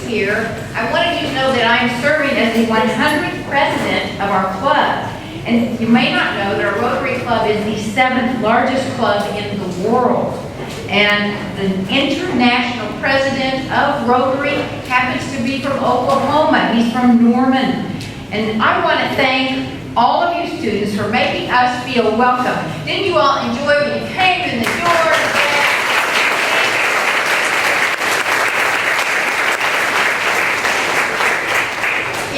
here, I wanted you to know that I'm serving as the 100th president of our club. And you may not know that our Rotary Club is the 7th largest club in the world. And the international president of Rotary happens to be from Oklahoma. He's from Norman. And I want to thank all of you students for making us feel welcome. Didn't you all enjoy when you came in the door?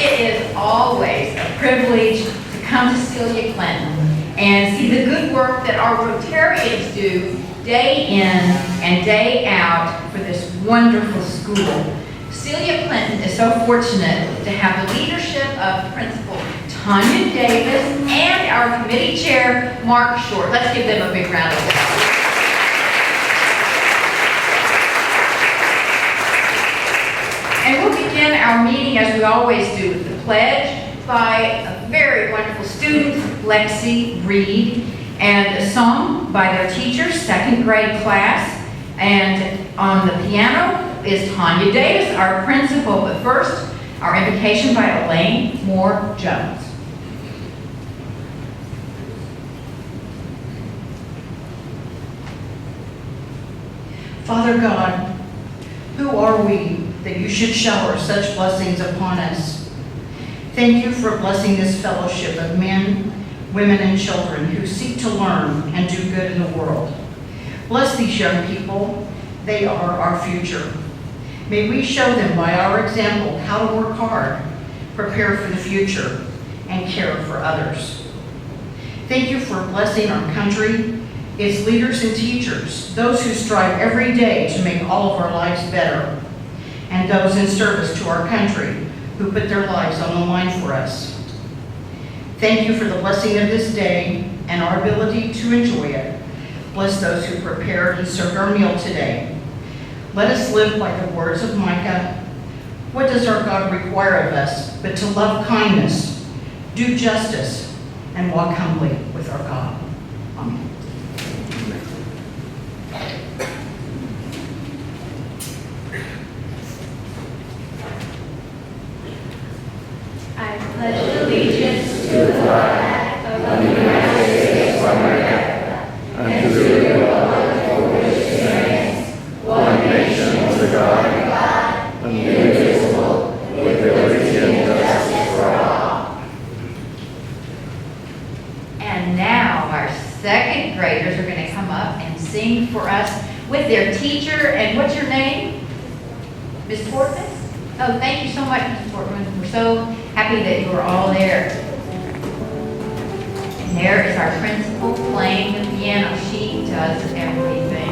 It is always a privilege to come to Celia Clinton and see the good work that our Rotarians do day in and day out for this wonderful school. Celia Clinton is so fortunate to have the leadership of Principal Tanya Davis and our committee chair, Mark Short. Let's give them a big round of applause. And we'll begin our meeting, as we always do, with the pledge by a very wonderful student, Lexi Reed, and a song by their teacher, second grade class. And on the piano is Tanya Davis, our principal. But first, our invocation by Elaine Moore Jones. Father God, who are we that you should shower such blessings upon us? Thank you for blessing this fellowship of men, women, and children who seek to learn and do good in the world. Bless these young people. They are our future. May we show them by our example how to work hard, prepare for the future, and care for others. Thank you for blessing our country, its leaders and teachers, those who strive every day to make all of our lives better, and those in service to our country who put their lives on the line for us. Thank you for the blessing of this day and our ability to enjoy it. Bless those who prepared and served our meal today. Let us live by the words of Micah. What does our God require of us but to love kindness, do justice, and walk humbly with our God? Amen. I pledge allegiance to the flag of the United States of America and to the republic for which it stands, one nation under God, indivisible, with liberty and justice for all. And now our second graders are going to come up and sing for us with their teacher. And what's your name? Miss Portman? Oh, thank you so much, Miss Portman. We're so happy that you are all there. And there is our principal playing the piano. She does everything.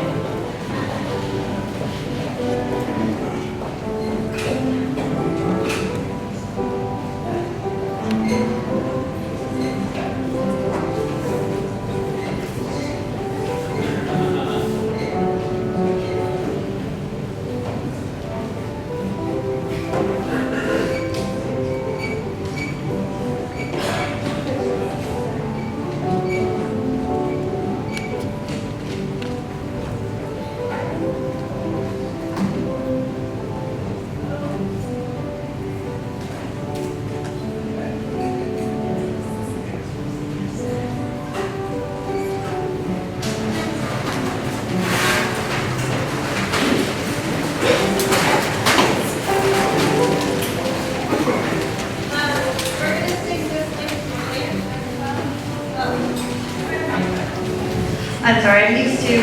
I'm sorry, I'm used to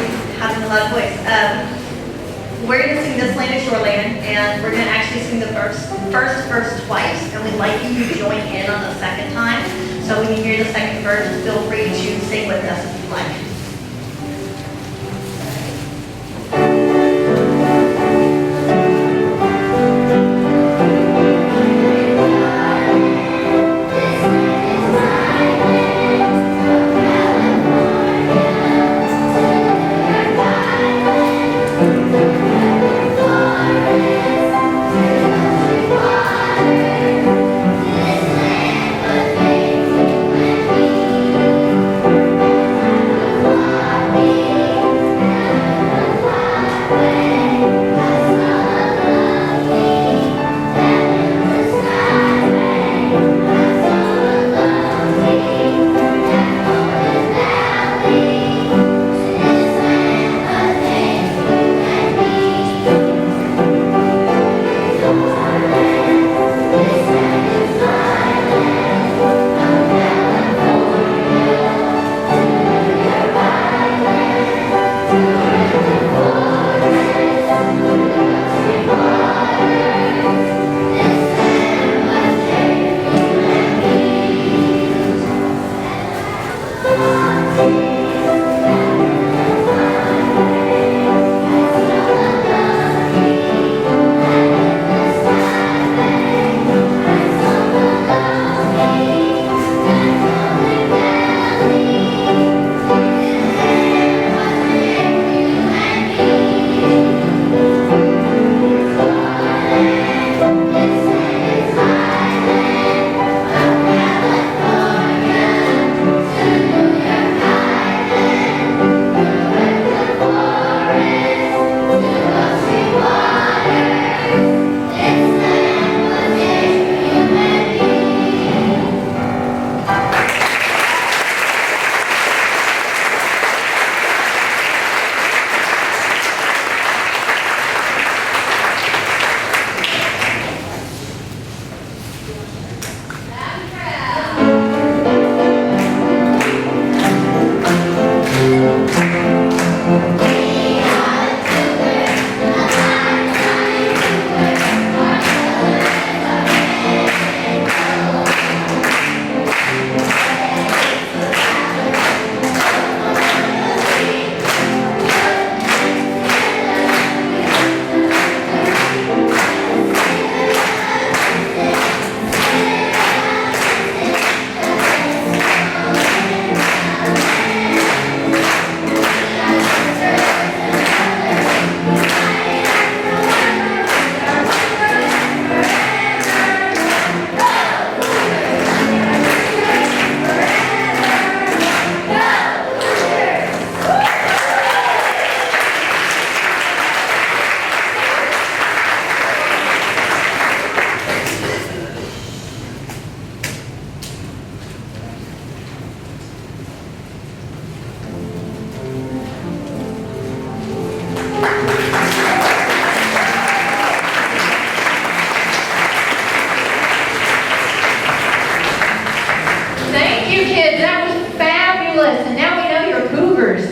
having a loud voice. We're going to sing This Land is Your Land, and we're going to actually sing the first verse twice, and we'd like you to join in on the second time. So when you hear the second verse, feel free to sing with us if you'd like. This land was made for me.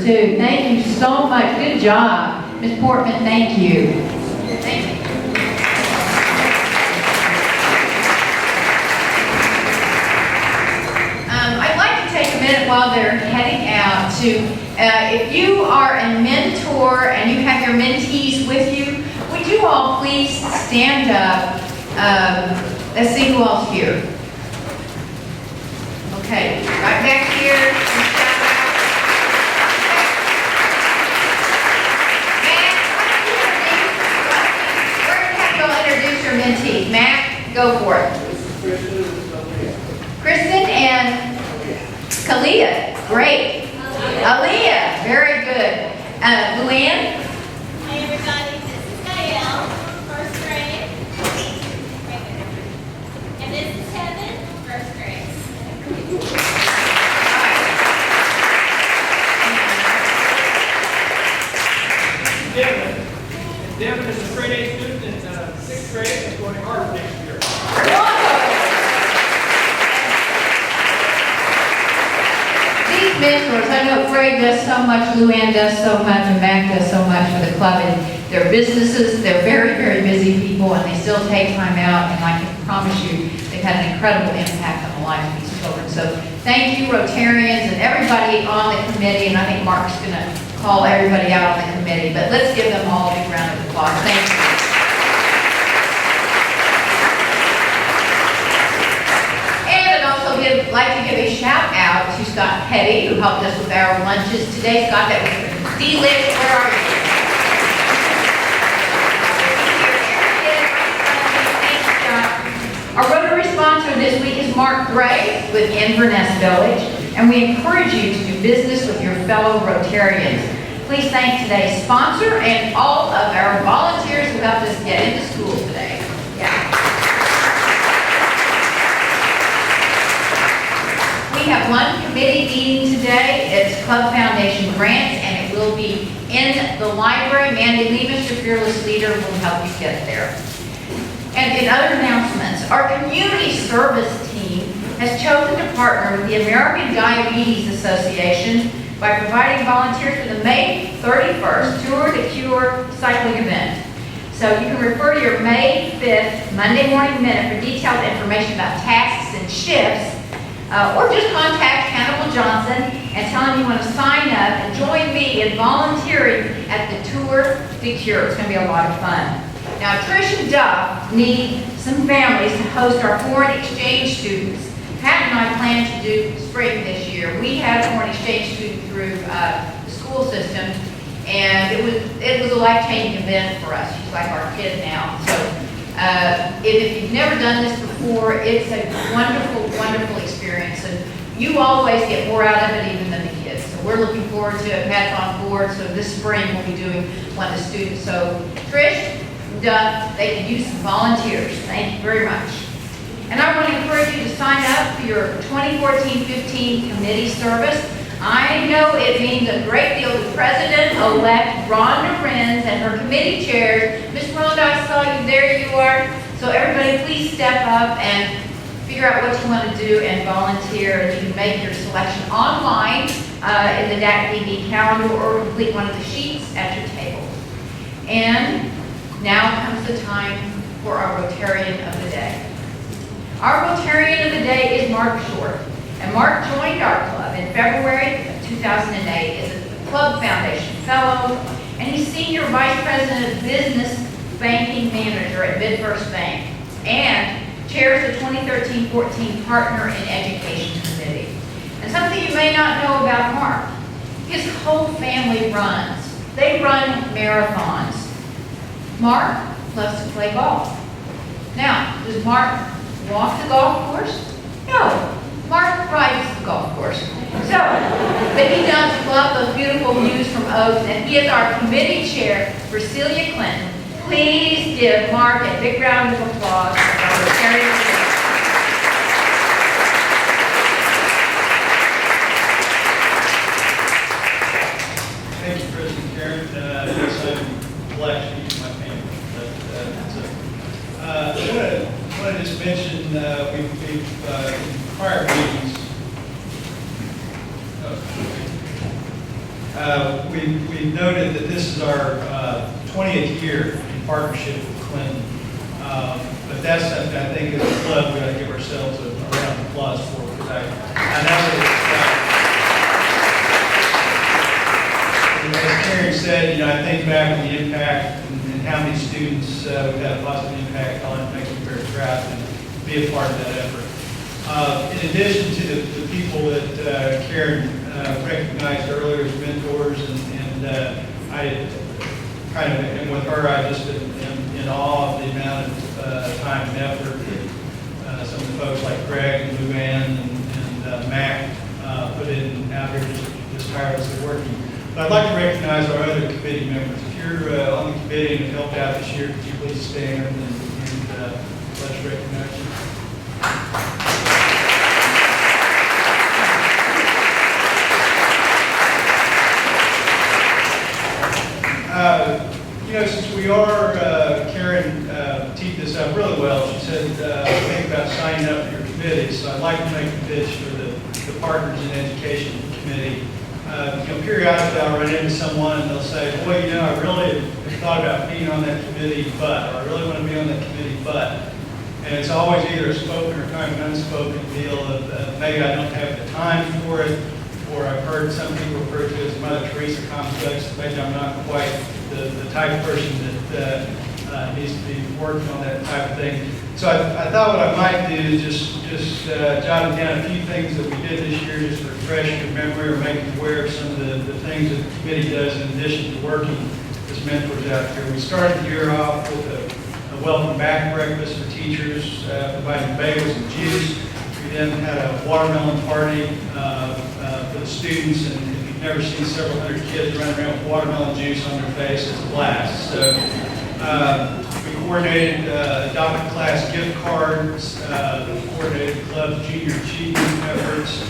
too. Thank you so much. Good job. Ms. Portman, thank you. Thank you. I'd like to take a minute while they're heading out to, if you are a mentor and you have your mentees with you, would you all please stand up? Let's see who else here. Okay, right back here. We're going to have you all introduce your mentees. Matt, go for it. Kristen and Celia, great. Aaliyah, very good. Luann? Hi everybody, this is Gael, first grade. And this is Heaven, first grade. Devin. And Devin is a grade 8 student in 6th grade and going to Harvard next year. These mentors, I know Fred does so much, Luann does so much, and Mac does so much for the club, and their businesses, they're very, very busy people, and they still take time out, and I can promise you, they've had an incredible impact on the lives of these children. So thank you, Rotarians, and everybody on the committee, and I think Mark's going to call everybody out on the committee, but let's give them all a big round of applause. Thank you. I'd like to give a shout out to Scott Petty, who helped us with our lunches today. Scott, that was delish. Where are you? Thanks, Scott. Our Rotary sponsor this week is Mark Gray with Inverness Village, and we encourage you to do business with your fellow Rotarians. Please thank today's sponsor and all of our volunteers who helped us get into school today. We have one committee meeting today. It's Club Foundation Grants, and it will be in the library. Mandy Lemus, your fearless leader, will help you get there. And in other announcements, our community service team has chosen to partner with the American Diabetes Association by providing volunteers for the May 31st Tour de Cure cycling event. So you can refer to your May 5th Monday Morning Minute for detailed information about tasks and shifts. Or just contact Hannibal Johnson and tell him you want to sign up and join me in volunteering at the Tour de Cure. It's going to be a lot of fun. Now, Trish and Duff need some families to host our foreign exchange students. Pat and I plan to do spring this year. We had a foreign exchange student through the school system, and it was a life-changing event for us. She's like our kid now. So. If you've never done this before, it's a wonderful, wonderful experience, and you always get more out of it even than the kids. So we're looking forward to it. Pat's on board, so this spring we'll be doing one of the students. So Trish, Duff, they can use some volunteers. Thank you very much. And I want to encourage you to sign up for your 2014-15 committee service. I know it means a great deal to President-elect Rhonda Renz and her committee chairs. Ms. Rhonda, I saw you. There you are. So everybody, please step up and figure out what you want to do and volunteer. And you can make your selection online in the DAC-DB calendar or complete one of the sheets at your table. And now comes the time for our Rotarian of the Day. Our Rotarian of the Day is Mark Short. And Mark joined our club in February of 2008 as a Club Foundation Fellow, and he's Senior Vice President of Business Banking Manager at MidFirst Bank, and chairs the 2013-14 Partner in Education Committee. And something you may not know about Mark, his whole family runs. They run marathons. Mark loves to play golf. Now, does Mark walk the golf course? No. Mark rides the golf course. So, but he does love those beautiful views from Oaks, and he is our committee chair for Celia Clinton. Please give Mark a big round of applause for our Rotarian. Thank you, President Karen. Yes, I'm blessed to use my family. I want to just mention we've in prior meetings. we noted that this is our 20th year in partnership with Clinton. But that's something I think as a club we got to give ourselves a round of applause for, because I know that as Karen said, I think back on the impact and how many students we've had a positive impact on. It makes me very proud to be a part of that effort. In addition to the people that Karen recognized earlier as mentors, and I kind of, and with her, I just am in awe of the amount of time and effort that some of the folks like Greg and Luann and Mac put in out here just tirelessly working. But I'd like to recognize our other committee members. If you're on the committee and have helped out this year, could you please stand and let's recognize you. Since we are, Karen teed this up really well. She said, think about signing up for your committee. So I'd like to make a pitch for the Partners in Education Committee. Periodically I'll run into someone and they'll say, boy, I really have thought about being on that committee, but, or I really want to be on that committee, but. And it's always either a spoken or kind of an unspoken deal of maybe I don't have the time for it, or I've heard some people refer to it as Mother Teresa complex. Maybe I'm not quite the type of person that needs to be working on that type of thing. So I thought what I might do is just jotting down a few things that we did this year, just to refresh your memory or make you aware of some of the things that the committee does in addition to working as mentors out here. We started the year off with a welcome back breakfast for teachers, providing bagels and juice. We then had a watermelon party for the students, and if you've never seen several hundred kids running around with watermelon juice on their face, it's a blast. So we coordinated adopted class gift cards, coordinated club junior achievement efforts.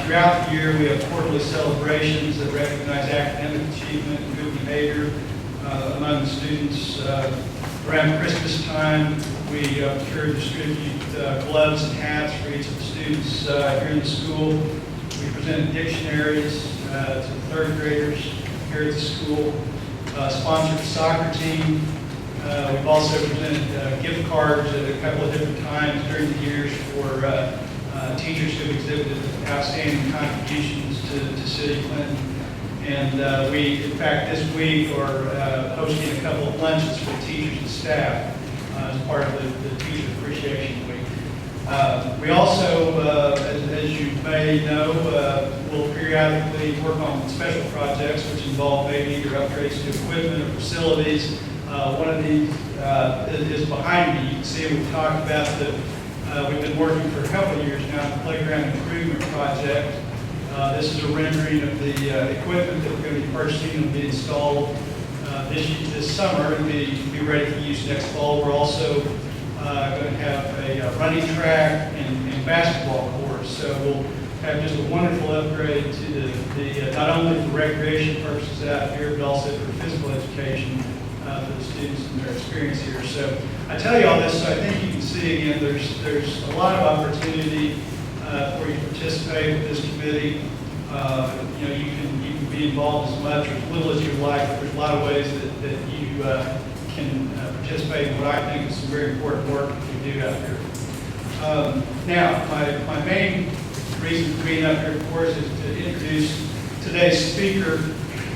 Throughout the year, we have quarterly celebrations that recognize academic achievement and good behavior among the students. Around Christmas time, we distribute gloves and hats for each of the students here in the school. We presented dictionaries to the third graders here at the school. Sponsored the soccer team. We've also presented gift cards at a couple of different times during the years for teachers who exhibited outstanding contributions to City Clinton. And we, in fact, this week are hosting a couple of lunches for teachers and staff as part of the Teacher Appreciation Week. We also, as you may know, will periodically work on special projects which involve maybe either upgrades to equipment or facilities. One of these is behind me. You can see we've talked about we've been working for a couple of years now on the playground improvement project. This is a rendering of the equipment that we're going to be purchasing and be installed this summer and be ready for use next fall. We're also going to have a running track and basketball course. So we'll have just a wonderful upgrade to the not only for recreation purposes out here, but also for physical education for the students and their experience here. So I tell you all this so I think you can see again there's a lot of opportunity for you to participate with this committee. You can be involved as much or as little as you like. There's a lot of ways that you can participate in what I think is some very important work that we do out here. Now, my main reason for being up here, of course, is to introduce today's speaker.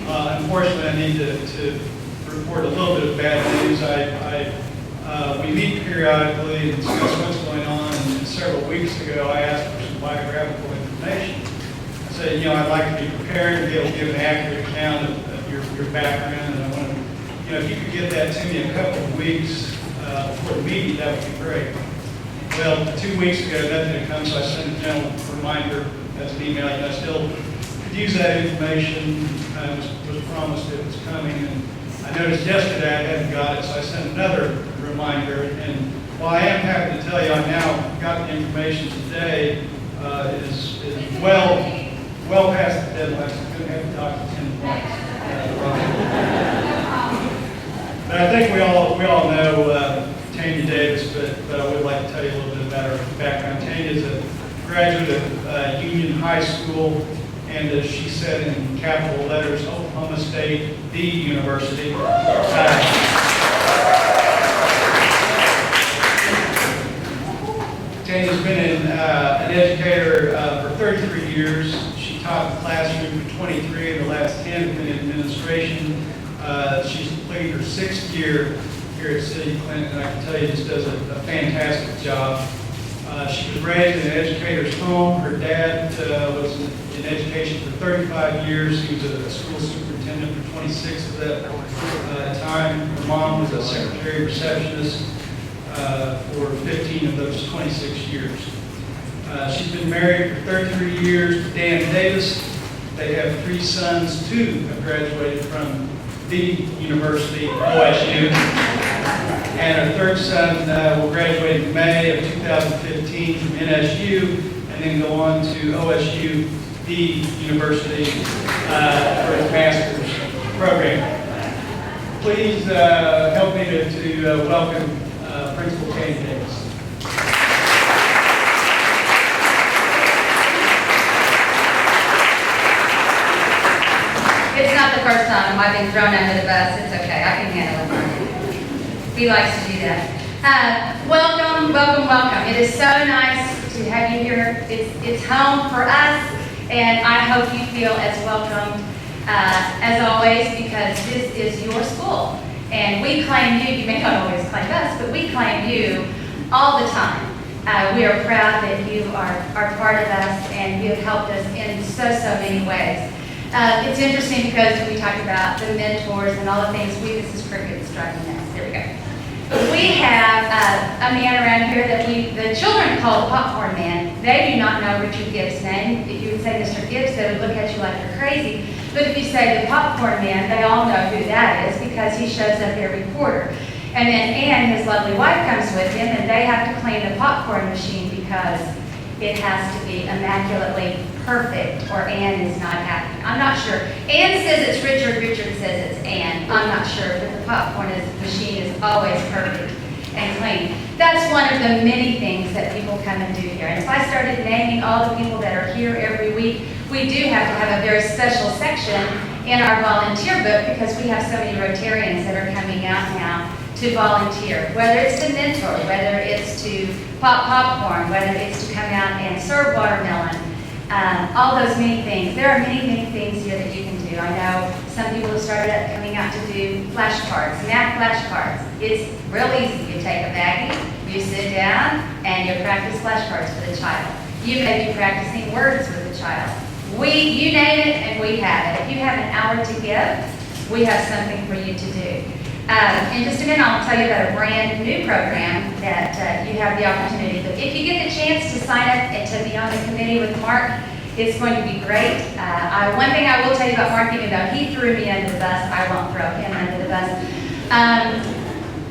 Unfortunately, I need to report a little bit of bad news. We meet periodically and discuss what's going on. And several weeks ago, I asked for some biographical information. I said, I'd like to be prepared to be able to give an accurate account of your background, and I want to, if you could get that to me a couple of weeks before the meeting, that would be great. Well, 2 weeks ago, that didn't come, so I sent a gentle reminder as an email. I still could use that information. Was promised it was coming, and I noticed yesterday I hadn't got it, so I sent another reminder. And while I am happy to tell you I now got the information today, is well past the deadline. So I'm going to have to talk to 10 points. But I think we all know Tanya Davis, but I would like to tell you a little bit about her background. Tanya is a graduate of Union High School and as she said in capital letters, Oklahoma State, the university. Tanya's been an educator for 33 years. She taught the classroom for 23, and the last 10 have been in administration. She's completed her 6th year here at City Clinton, and I can tell you just does a fantastic job. She was raised in an educator's home. Her dad was in education for 35 years. He was a school superintendent for 26 of that time. Her mom was a secretary receptionist for 15 of those 26 years. She's been married for 33 years to Dan Davis. They have 3 sons. 2 have graduated from the university, OSU. And her 3rd son will graduate in May of 2015 from NSU and then go on to OSU, the university, for his master's program. Please help me to welcome Principal Kane Davis. It's not the first time I've been thrown under the bus. It's okay. I can handle it. He likes to do that. Welcome, welcome, welcome. It is so nice to have you here. It's home for us, and I hope you feel as welcomed as always, because this is your school. And we claim you. You may not always claim us, but we claim you all the time. We are proud that you are part of us, and you have helped us in so many ways. It's interesting because we talked about the mentors and all the things. This is cricket that's driving us. There we go. We have a man around here that the children call the popcorn man. They do not know Richard Gibbs' name. If you would say Mr. Gibbs, they would look at you like you're crazy. But if you say the popcorn man, they all know who that is because he shows up every quarter. And then Ann, his lovely wife, comes with him, and they have to clean the popcorn machine because it has to be immaculately perfect, or Ann is not happy. I'm not sure. Ann says it's Richard, Richard says it's Ann. I'm not sure, but the popcorn machine is always perfect and clean. That's one of the many things that people come and do here. And if I started naming all the people that are here every week, we do have to have a very special section in our volunteer book because we have so many Rotarians that are coming out now to volunteer, whether it's to mentor, whether it's to pop popcorn, whether it's to come out and serve watermelon, all those many things. There are many things here that you can do. I know some people have started up coming out to do flashcards, snack flashcards. It's real easy. You take a baggie, you sit down, and you practice flashcards for the child. You may be practicing words with the child. You name it, and we have it. If you have an hour to give, we have something for you to do. In just a minute, I'll tell you about a brand new program that you have the opportunity. But if you get the chance to sign up and to be on the committee with Mark, it's going to be great. One thing I will tell you about Mark, even though he threw me under the bus, I won't throw him under the bus.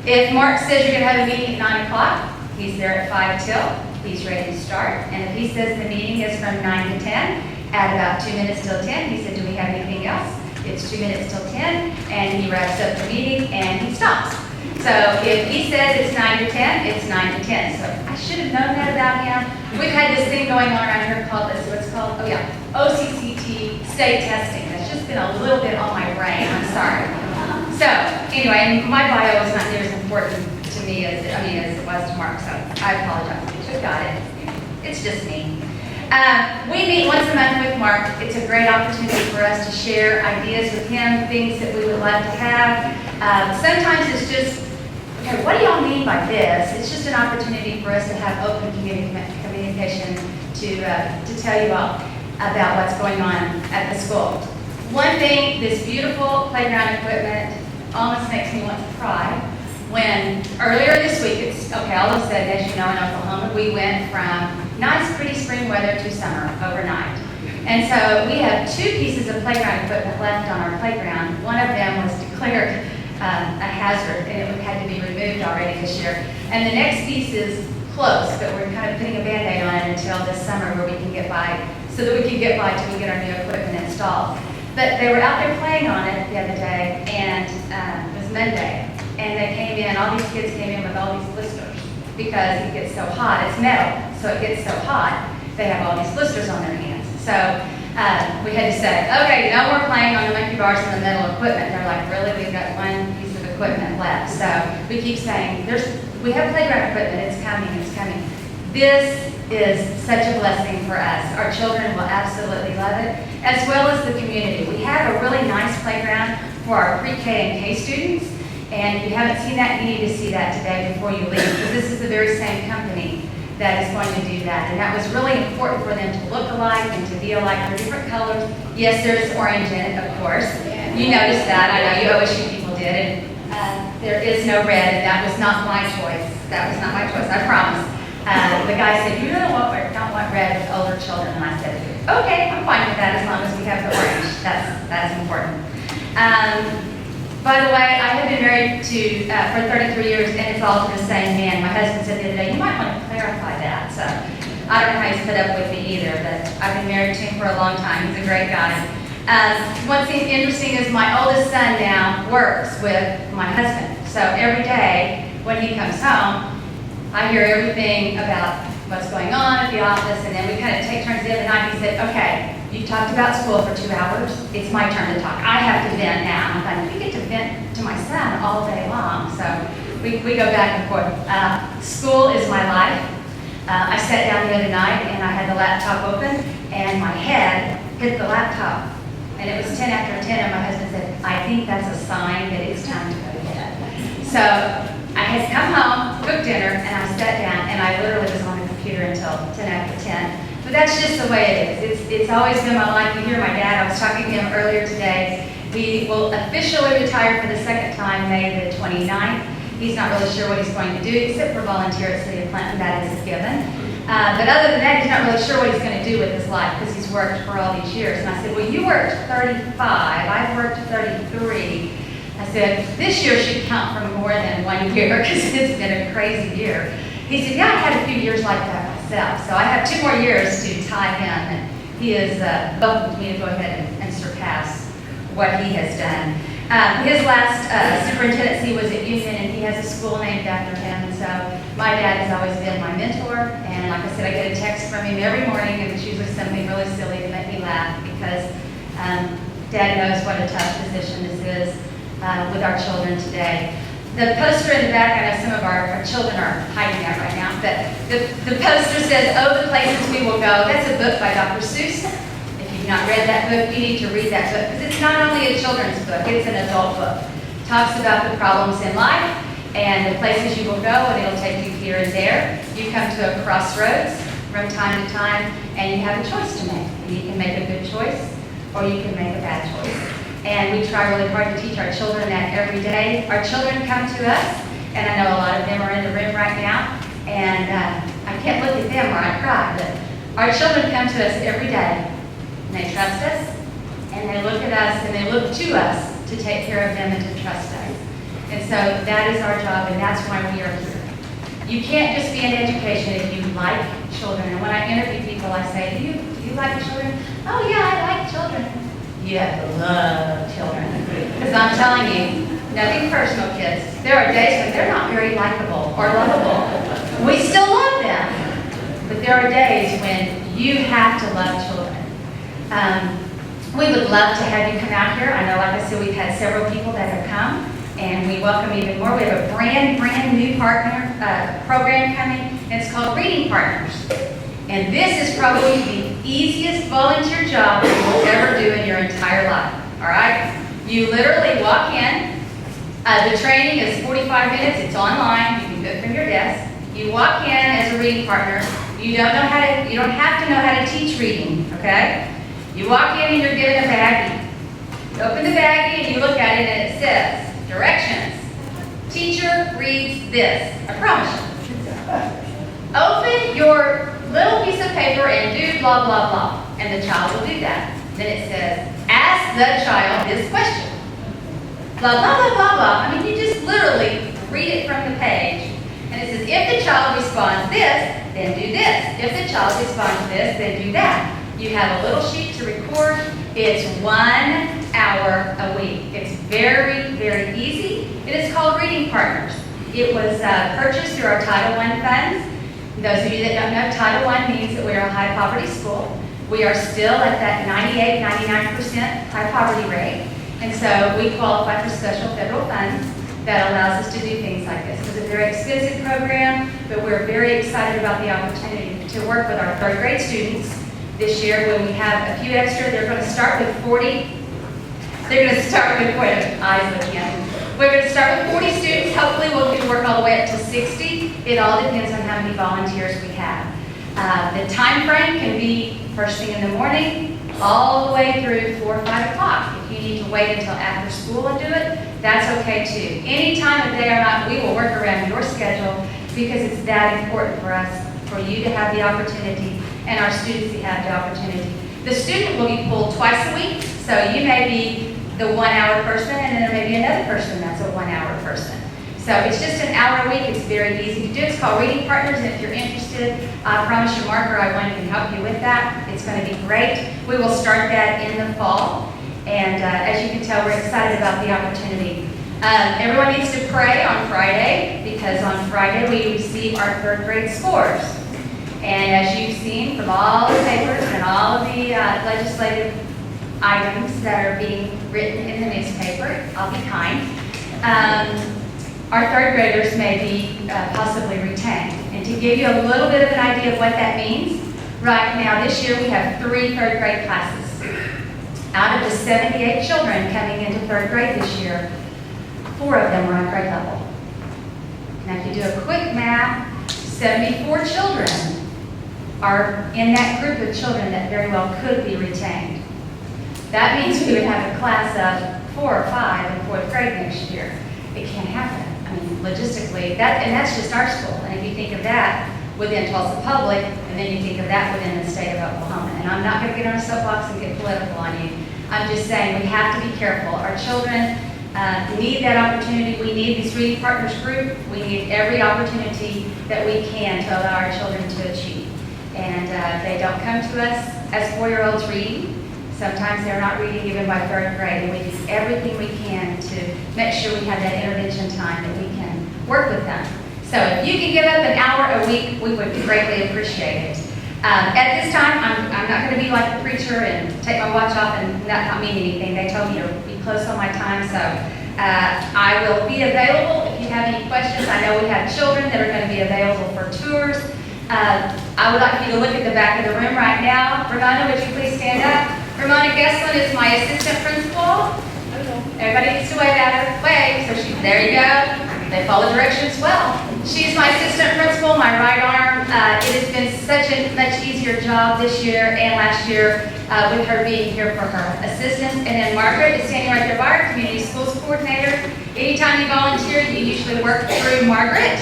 If Mark says you're going to have a meeting at 9 o'clock, he's there at 5 till. He's ready to start. And if he says the meeting is from 9 to 10, at about 2 minutes till 10, he said, do we have anything else? It's 2 minutes till 10, and he wraps up the meeting, and he stops. So if he says it's 9 to 10, it's 9 to 10. So I should have known that about him. We've had this thing going on around here called what's called, OCCT state testing. That's just been a little bit on my brain. I'm sorry. So anyway, my bio is not near as important to me as it was to Mark, so I apologize. You got it. It's just me. We meet once a month with Mark. It's a great opportunity for us to share ideas with him, things that we would like to have. Sometimes it's just, okay, what do y'all mean by this? It's just an opportunity for us to have open communication to tell you all about what's going on at the school. One thing, this beautiful playground equipment almost makes me want to cry. When earlier this week, all of a sudden, as you know, in Oklahoma, we went from nice, pretty spring weather to summer overnight. And so we have 2 pieces of playground equipment left on our playground. One of them was declared a hazard, and it had to be removed already this year. And the next piece is close, but we're kind of putting a Band-Aid on it until this summer where we can get by, so that we can get by till we get our new equipment installed. But they were out there playing on it the other day, and it was Monday. And they came in, all these kids came in with all these blisters because it gets so hot. It's metal, so it gets so hot, they have all these blisters on their hands. So we had to say, okay, no more playing on the monkey bars and the metal equipment. They're like, really? We've got one piece of equipment left. So we keep saying, we have playground equipment. It's coming. It's coming. This is such a blessing for us. Our children will absolutely love it, as well as the community. We have a really nice playground for our pre-K and K students. And if you haven't seen that, you need to see that today before you leave, because this is the very same company that is going to do that. And that was really important for them to look alike and to be alike. They're different colors. Yes, there's orange in it, of course. You noticed that. I know you OSU people did. And there is no red, and that was not my choice. That was not my choice, I promise. The guy said, you don't want red with older children. And I said, okay, I'm fine with that as long as we have the orange. That's important. By the way, I have been married for 33 years, and it's all to the same man. My husband said the other day, you might want to clarify that. So I don't know how he's put up with me either, but I've been married to him for a long time. He's a great guy. One thing interesting is my oldest son now works with my husband. So every day when he comes home, I hear everything about what's going on at the office, and then we kind of take turns. The other night he said, okay, you talked about school for 2 hours. It's my turn to talk. I have to vent now. I'm like, you get to vent to my son all day long. So we go back and forth. School is my life. I sat down the other night and I had the laptop open and my head hit the laptop. And it was 10 after 10 and my husband said, I think that's a sign that it's time to go to bed. So I had come home, cooked dinner, and I sat down and I literally was on the computer until 10 after 10. But that's just the way it is. It's always been my life. You hear my dad, I was talking to him earlier today. He will officially retire for the second time, May the 29th. He's not really sure what he's going to do, except for volunteer at City of Clinton. That is a given. But other than that, he's not really sure what he's going to do with his life because he's worked for all these years. And I said, well, you worked 35. I've worked 33. I said, this year should count for more than 1 year because it's been a crazy year. He said, yeah, I had a few years like that myself. So I have 2 more years to tie him. And he has welcomed me to go ahead and surpass what he has done. His last superintendency was at Union, and he has a school named after him. So my dad has always been my mentor. And like I said, I get a text from him every morning, and it's usually something really silly to make me laugh because Dad knows what a tough position this is with our children today. The poster in the back, I know some of our children are hiding that right now, but the poster says, oh, the places we will go. That's a book by Dr. Seuss. If you've not read that book, you need to read that book because it's not only a children's book, it's an adult book. It talks about the problems in life and the places you will go, and it'll take you here and there. You come to a crossroads from time to time, and you have a choice to make. You can make a good choice, or you can make a bad choice. And we try really hard to teach our children that every day. Our children come to us, and I know a lot of them are in the room right now, and I can't look at them or I cry, but our children come to us every day, and they trust us, and they look at us, and they look to us to take care of them and to trust us. And so that is our job, and that's why we are here. You can't just be in education if you like children. And when I interview people, I say, do you like children? Oh yeah, I like children. You have to love children. Because I'm telling you, nothing personal, kids. There are days when they're not very likable or lovable. We still love them. But there are days when you have to love children. We would love to have you come out here. I know, like I said, we've had several people that have come, and we welcome even more. We have a brand new partner program coming, and it's called Reading Partners. And this is probably the easiest volunteer job you will ever do in your entire life, all right? You literally walk in. The training is 45 minutes. It's online. You can do it from your desk. You walk in as a reading partner. You don't have to know how to teach reading, okay? You walk in and you're given a baggie. You open the baggie and you look at it and it says, directions. Teacher reads this. I promise you. Open your little piece of paper and do blah, blah, blah. And the child will do that. Then it says, ask the child this question. Blah, blah, blah, blah, blah. I mean, you just literally read it from the page. And it says, if the child responds this, then do this. If the child responds this, then do that. You have a little sheet to record. It's 1 hour a week. It's very, very easy. It is called Reading Partners. It was purchased through our Title I funds. Those of you that don't know, Title I means that we're a high poverty school. We are still at that 98, 99% high poverty rate. And so we qualify for special federal funds that allows us to do things like this. It's a very expensive program, but we're very excited about the opportunity to work with our third grade students this year. When we have a few extra, they're going to start with 40. They're going to start with, wait, eyes looking at me. We're going to start with 40 students. Hopefully we'll get work all the way up to 60. It all depends on how many volunteers we have. The time frame can be first thing in the morning, all the way through 4 or 5 o'clock. If you need to wait until after school and do it, that's okay too. Any time of day or night, we will work around your schedule because it's that important for us, for you to have the opportunity and our students to have the opportunity. The student will be pulled twice a week, so you may be the 1 hour person and then there may be another person that's a 1 hour person. So it's just an hour a week. It's very easy to do. It's called Reading Partners, and if you're interested, I promise you, Marker, I want to help you with that. It's going to be great. We will start that in the fall, and as you can tell, we're excited about the opportunity. Everyone needs to pray on Friday, because on Friday we receive our third grade scores. And as you've seen from all the papers and all of the legislative items that are being written in the newspaper, I'll be kind. Our third graders may be possibly retained. And to give you a little bit of an idea of what that means, right now this year we have 3 third grade classes. Out of the 78 children coming into third grade this year, 4 of them are on grade level. Now if you do a quick math, 74 children are in that group of children that very well could be retained. That means we would have a class of 4 or 5 in 4th grade next year. It can't happen. I mean, logistically, that's just our school. And if you think of that within Tulsa Public, and then you think of that within the state of Oklahoma. And I'm not going to get on a soapbox and get political on you. I'm just saying we have to be careful. Our children need that opportunity. We need this Reading Partners group. We need every opportunity that we can to allow our children to achieve. And they don't come to us as 4-year-olds reading. Sometimes they're not reading even by 3rd grade, and we do everything we can to make sure we have that intervention time that we can work with them. So if you can give up an hour a week, we would greatly appreciate it. At this time, I'm not going to be like the preacher and take my watch off and not mean anything. They told me to be close on my time, so I will be available if you have any questions. I know we have children that are going to be available for tours. I would like you to look at the back of the room right now. Ramona, would you please stand up? Ramona Gesslin is my assistant principal. Everybody needs to wave at her. Wave. So there you go. They follow directions well. She's my assistant principal, my right arm. It has been such a much easier job this year and last year with her being here for her assistance. And then Margaret is standing right there by our community schools coordinator. Anytime you volunteer, you usually work through Margaret.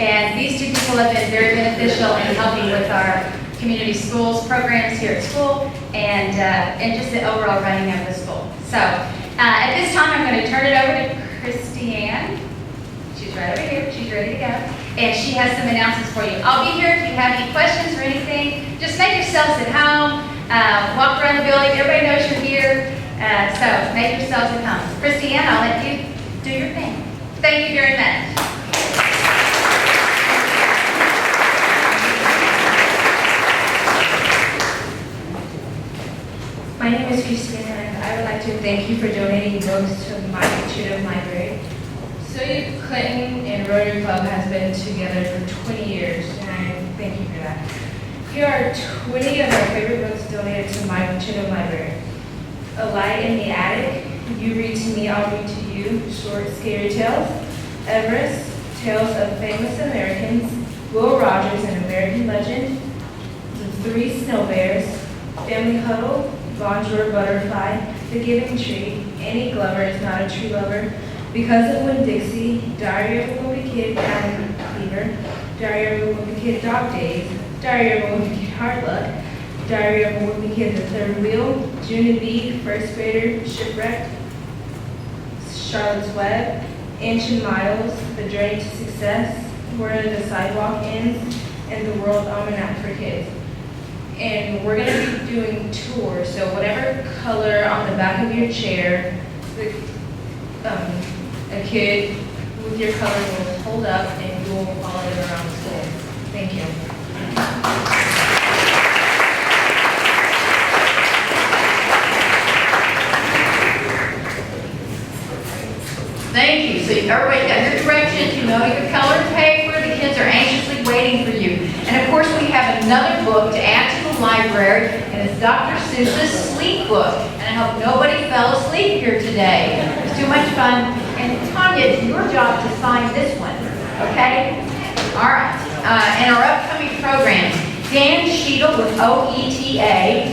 And these 2 people have been very beneficial in helping with our community schools programs here at school and just the overall running of the school. So at this time, I'm going to turn it over to Christiane. She's right over here. She's ready to go. And she has some announcements for you. I'll be here if you have any questions or anything. Just make yourselves at home. Walk around the building. Everybody knows you're here. So make yourselves at home. Christiane, I'll let you do your thing. Thank you very much. My name is Christina, and I would like to thank you for donating books to my Children's Library. Celia Clinton and Rotary Club has been together for 20 years, and I thank you for that. Here are 20 of our favorite books donated to my Children's Library. A Light in the Attic, You Read to Me, I'll Read to You, Short Scary Tales. Everest, Tales of Famous Americans. Will Rogers, An American Legend. The Three Snow Bears. Family Huddle. Bonjour Butterfly, The Giving Tree, Annie Glover Is Not a Tree Lover, Because of Winn-Dixie, Diary of a Wimpy Kid, Cabin Fever, Diary of a Wimpy Kid, Dog Days, Diary of a Wimpy Kid, Hard Luck, Diary of a Wimpy Kid, The Third Wheel, June and Bee, First Grader, Shipwrecked, Charlotte's Web, Ancient Miles, The Journey to Success, Where the Sidewalk Ends, and The World Almanac for Kids. And we're going to be doing tours, so whatever color on the back of your chair, a kid with your color will hold up and you will follow it around the school. Thank you. here, and it's Dr. Seuss's sleep book. And I hope nobody fell asleep here today. It's too much fun. And Tanya, it's your job to sign this one, okay? All right, and our upcoming programs. Dan Sheetal with OETA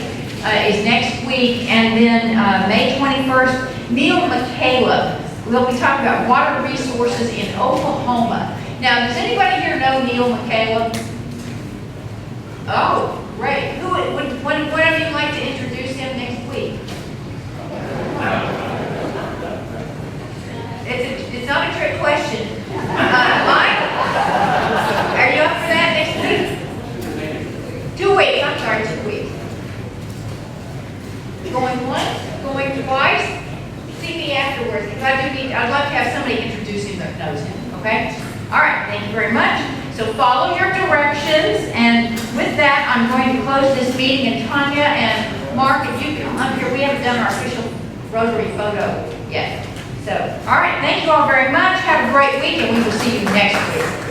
is next week, and then May 21st, Neil McCaleb. We'll be talking about water resources in Oklahoma. Now, does anybody here know Neil McCaleb? Oh, great. Who would one of you like to introduce him next week? It's not a trick question. Mike, are you up for that next week? 2 weeks. I'm sorry, 2 weeks. Going once, going twice. See me afterwards. If I do need, I'd love to have somebody introduce him that knows him. Okay. All right. Thank you very much. So follow your directions, and with that, I'm going to close this meeting. And Tanya and Mark, if you come up here, we haven't done our official Rotary photo yet. So, all right, thank you all very much. Have a great week, and we will see you next week.